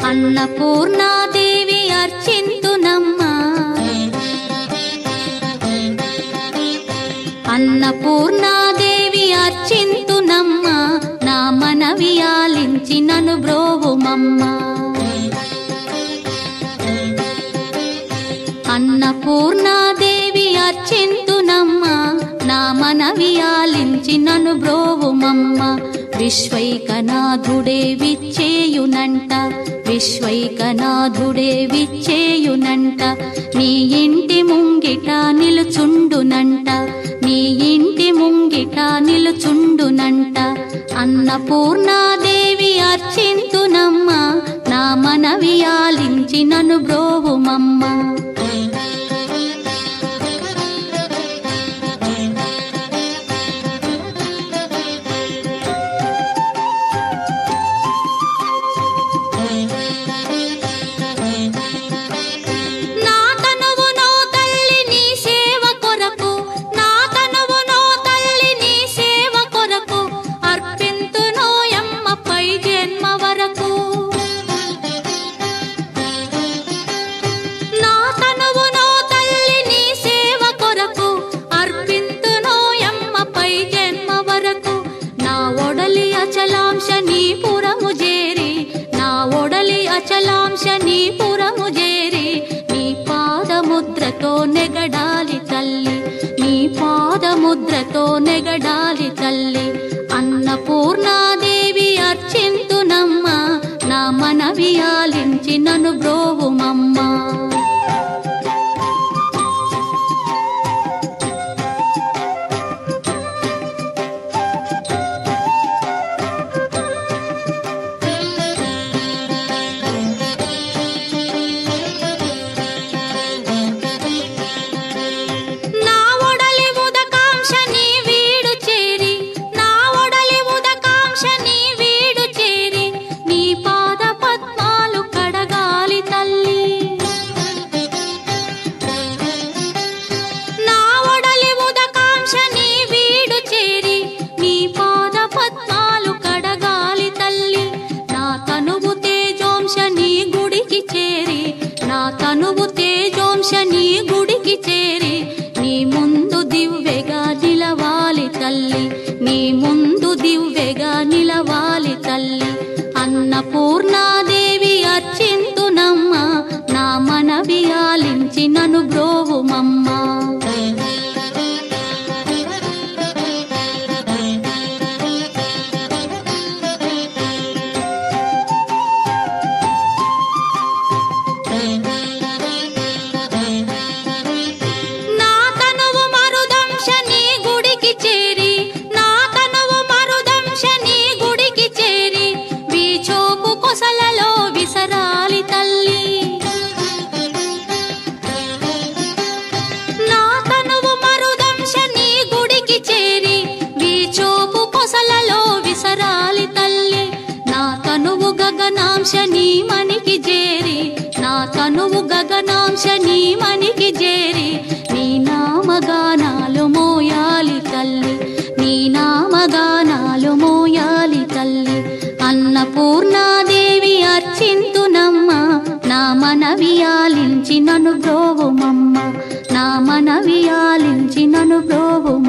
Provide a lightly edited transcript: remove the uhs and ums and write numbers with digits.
అన్నపూర్ణాదేవి అర్చింతునమ్మా, అన్నపూర్ణాదేవి అర్చింతునమ్మా, నా మనవి ఆలించి నన్ను బ్రోవుమమ్మా. అన్నపూర్ణాదేవి అర్చింతునమ్మా, నా మనవి ఆలించి నన్ను బ్రోవుమమ్మా. విశ్వైకనాథుడే విచ్చేయునంట, విశ్వైకనాథుడే విచ్చేయునంట, నీ ఇంటి ముంగిట నిలుచుండునంట, నీ ఇంటి ముంగిట నిలుచుండునంట. అన్నపూర్ణాదేవి అర్చింతునమ్మా, నా మనవి ఆలించి నన్ను బ్రోవుమమ్మా. అచలాంశనీపురము చేరి నీ పాదముద్రతో నెగడాలి తల్లి, నీ పాదముద్రతో నెగడాలి తల్లి. అన్నపూర్ణాదేవి అర్చింతునమ్మా, నా మనవి ఆలించి నన్ను బ్రోవుమమ్మా. తనువు తేజోంశని గుడికి చేరి నీ ముందు దివ్వెగా నిలవాలి తల్లి, నీ ముందు దివ్వెగా నిలవాలి తల్లి. అన్నపూర్ణాదేవి అర్చింతునమ్మా, నా మనవి ఆలించి నన్ను బ్రోవుమమ్మా. గగనాంశని మనికి చేరి, నా తనువు గగనాంశని మనికి చేరి నీ నామగానాలు మోయాలి తల్లి, నీ నామగానాలు మోయాలి తల్లి. అన్నపూర్ణాదేవి అర్చింతునమ్మా, నా మనవి ఆలించి నన్ను బ్రోవుమమ్మా, నా మనవి ఆలించి నన్ను బ్రోవుమమ్మా.